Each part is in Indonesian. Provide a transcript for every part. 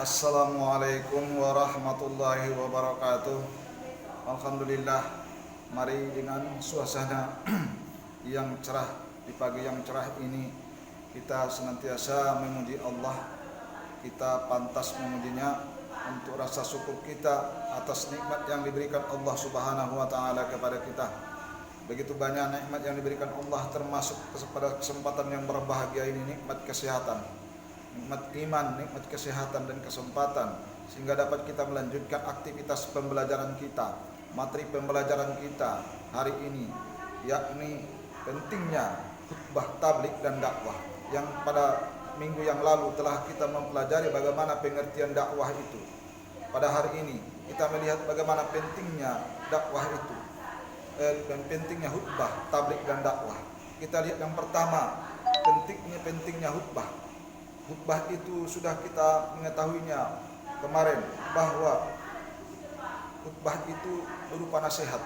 Assalamualaikum warahmatullahi wabarakatuh. Alhamdulillah, mari dengan suasana yang cerah di pagi yang cerah ini kita senantiasa memuji Allah. Kita pantas memujinya untuk rasa syukur kita atas nikmat yang diberikan Allah Subhanahu wa taala kepada kita. Begitu banyak nikmat yang diberikan Allah, termasuk pada kesempatan yang berbahagia ini nikmat kesehatan, nikmat iman, nikmat kesehatan dan kesempatan, sehingga dapat kita melanjutkan aktivitas pembelajaran kita. Materi pembelajaran kita hari ini yakni pentingnya khutbah tablik dan dakwah, yang pada minggu yang lalu telah kita mempelajari bagaimana pengertian dakwah itu. Pada hari ini kita melihat bagaimana pentingnya dakwah itu, dan pentingnya khutbah tablik dan dakwah. Kita lihat yang pertama, pentingnya khutbah. Khutbah itu sudah kita mengetahuinya kemarin, bahwa khutbah itu berupa nasihat.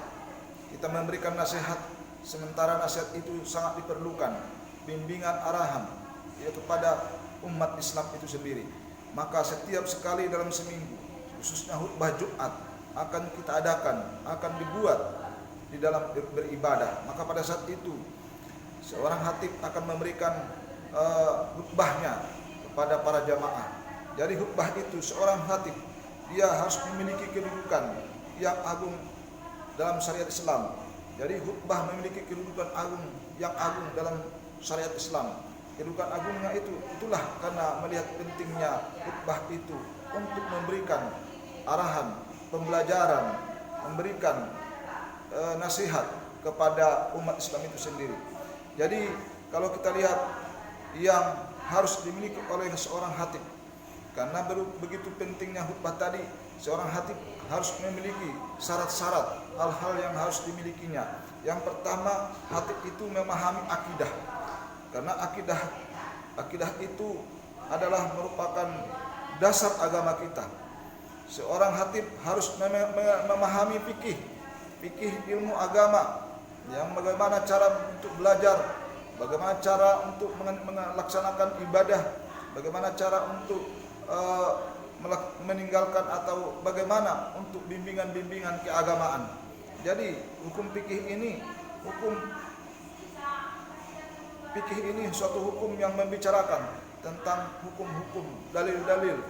Kita memberikan nasihat, sementara nasihat itu sangat diperlukan bimbingan arahan, yaitu pada umat Islam itu sendiri. Maka setiap sekali dalam seminggu, khususnya khutbah Jumat, akan kita adakan, akan dibuat di dalam beribadah. Maka pada saat itu seorang khatib akan memberikan khutbahnya kepada para jamaah. Jadi khutbah itu seorang khatib dia harus memiliki kedudukan yang agung dalam syariat Islam. Jadi khutbah memiliki kedudukan yang agung dalam syariat Islam. Kedudukan agungnya itulah karena melihat pentingnya khutbah itu untuk memberikan arahan, pembelajaran, memberikan nasihat kepada umat Islam itu sendiri. Jadi kalau kita lihat yang harus dimiliki oleh seorang khatib, karena begitu pentingnya khutbah tadi, seorang khatib harus memiliki syarat-syarat hal-hal yang harus dimilikinya. Yang pertama, khatib itu memahami akidah, karena akidah itu adalah merupakan dasar agama kita. Seorang khatib harus memahami fikih ilmu agama, yang bagaimana cara untuk belajar, bagaimana cara untuk melaksanakan ibadah, bagaimana cara untuk meninggalkan atau bagaimana untuk bimbingan keagamaan. Jadi hukum fikih ini suatu hukum yang membicarakan tentang hukum-hukum, dalil-dalil,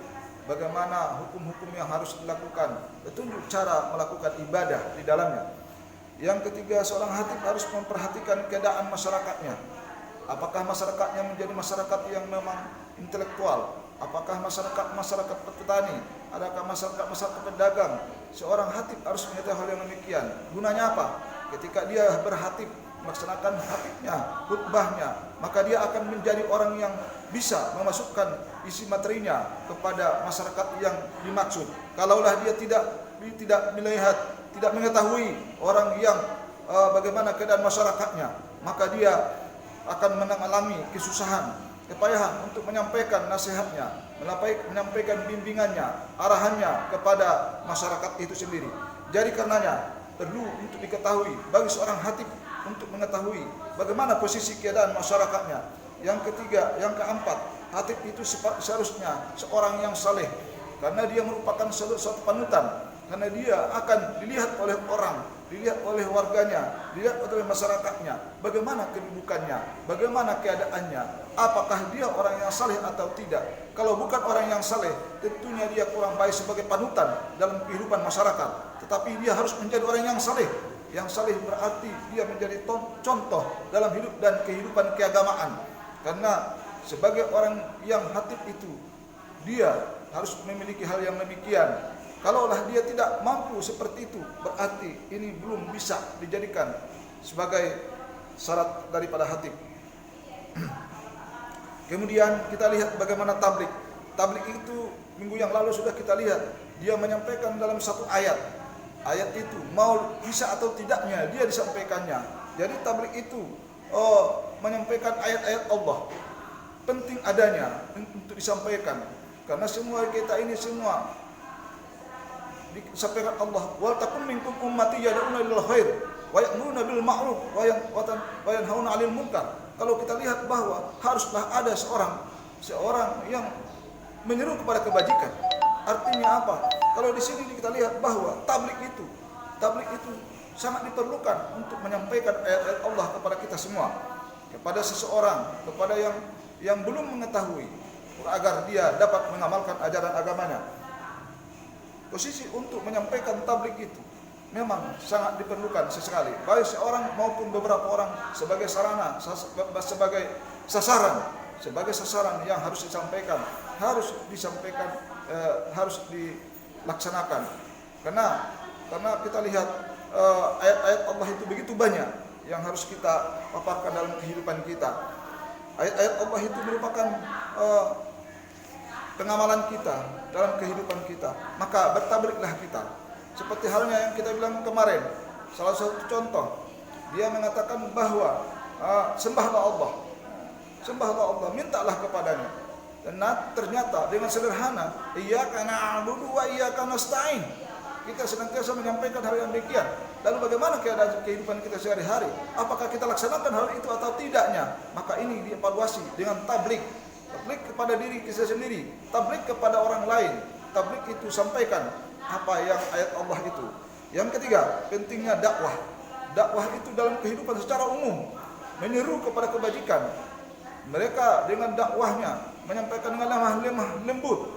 bagaimana hukum-hukum yang harus dilakukan, petunjuk cara melakukan ibadah di dalamnya. Yang ketiga, seorang khatib harus memperhatikan keadaan masyarakatnya. Apakah masyarakatnya menjadi masyarakat yang memang intelektual? Apakah masyarakat petani? Adakah masyarakat pedagang? Seorang khatib harus mengetahui hal yang demikian. Gunanya apa? Ketika dia berkhatib, melaksanakan khatibnya, khutbahnya, maka dia akan menjadi orang yang bisa memasukkan isi materinya kepada masyarakat yang dimaksud. Kalaulah dia tidak melihat, tidak mengetahui orang yang bagaimana keadaan masyarakatnya, maka dia akan mengalami kesusahan, kepayahan untuk menyampaikan nasihatnya, menyampaikan bimbingannya, arahannya kepada masyarakat itu sendiri. Jadi karenanya perlu untuk diketahui bagi seorang khatib untuk mengetahui bagaimana posisi keadaan masyarakatnya. Yang ketiga, yang keempat, khatib itu seharusnya seorang yang saleh, karena dia merupakan suatu panutan, karena dia akan dilihat oleh orang, dilihat oleh warganya, dilihat oleh masyarakatnya, bagaimana kedudukannya, bagaimana keadaannya, apakah dia orang yang saleh atau tidak. Kalau bukan orang yang saleh, tentunya dia kurang baik sebagai panutan dalam kehidupan masyarakat. Tetapi dia harus menjadi orang yang saleh. Yang saleh berarti dia menjadi contoh dalam hidup dan kehidupan keagamaan. Karena sebagai orang yang khatib itu, dia harus memiliki hal yang demikian. Kalaulah dia tidak mampu seperti itu, berarti ini belum bisa dijadikan sebagai syarat daripada khatib. Kemudian kita lihat bagaimana tablik. Tablik itu minggu yang lalu sudah kita lihat, dia menyampaikan dalam satu ayat. Ayat itu mau bisa atau tidaknya dia disampaikannya. Jadi tablik itu menyampaikan ayat-ayat Allah, penting adanya untuk disampaikan, karena semua kita ini semua disampaikan Allah, wal takum minkum ummati yad'una ilal khair wa ya'muruna bil ma'ruf wa yanhauna 'anil munkar. Kalau kita lihat bahwa haruslah ada seorang yang menyeru kepada kebajikan, Artinya apa? Kalau di sini kita lihat bahwa tablik itu sangat diperlukan untuk menyampaikan ayat-ayat Allah kepada kita semua, kepada seseorang, kepada yang belum mengetahui, agar dia dapat mengamalkan ajaran agamanya. Posisi untuk menyampaikan tablik itu memang sangat diperlukan sekali, baik seorang maupun beberapa orang, sebagai sarana, sebagai sasaran yang harus disampaikan, harus dilaksanakan. Karena kita lihat ayat-ayat Allah itu begitu banyak yang harus kita paparkan dalam kehidupan kita. Ayat-ayat Allah itu merupakan pengamalan kita dalam kehidupan kita. Maka bertabriklah kita. Seperti halnya yang kita bilang kemarin, salah satu contoh, dia mengatakan bahwa sembahlah Allah, mintalah kepadanya. Dan ternyata dengan sederhana, iyyaka na'budu wa iyyaka nasta'in, kita senantiasa menyampaikan hal yang demikian. Lalu bagaimana keadaan kehidupan kita sehari-hari? Apakah kita laksanakan hal itu atau tidaknya? Maka ini dievaluasi dengan tablik kepada diri kita sendiri, tablik kepada orang lain. Tablik itu sampaikan apa yang ayat Allah itu. Yang ketiga, pentingnya dakwah. Dakwah itu dalam kehidupan secara umum, menyeru kepada kebajikan. Mereka dengan dakwahnya menyampaikan dengan lemah lembut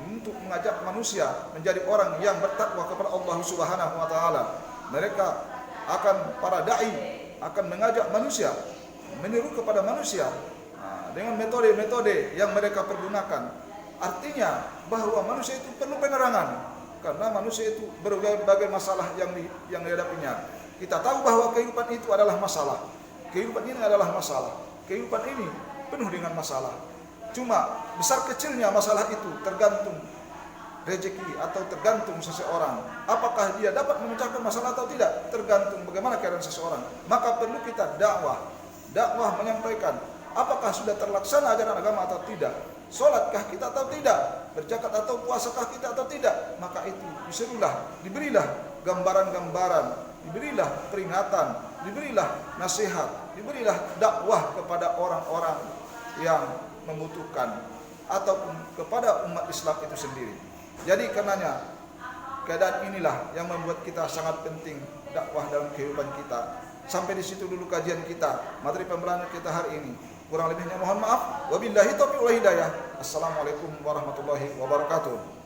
untuk mengajak manusia menjadi orang yang bertakwa kepada Allah Subhanahu wa taala. Mereka para dai akan mengajak manusia, menyeru kepada manusia dengan metode-metode yang mereka pergunakan. Artinya bahwa manusia itu perlu penerangan, karena manusia itu berbagai masalah yang dihadapinya. Kita tahu bahwa kehidupan itu adalah masalah. Kehidupan ini adalah masalah. Kehidupan ini penuh dengan masalah. Cuma besar kecilnya masalah itu tergantung rezeki atau tergantung seseorang. Apakah dia dapat memecahkan masalah atau tidak, tergantung bagaimana keadaan seseorang. Maka perlu kita dakwah menyampaikan apakah sudah terlaksana ajaran agama atau tidak, sholatkah kita atau tidak, berzakat atau puasakah kita atau tidak. Maka itu diberilah gambaran-gambaran, diberilah peringatan, diberilah nasihat, diberilah dakwah kepada orang-orang yang membutuhkan ataupun kepada umat Islam itu sendiri. Jadi karenanya keadaan inilah yang membuat kita sangat penting dakwah dalam kehidupan kita. Sampai di situ dulu kajian kita, materi pembelajaran kita hari ini. Kurang lebihnya mohon maaf. Wabillahi taufiq wal hidayah. Assalamualaikum warahmatullahi wabarakatuh.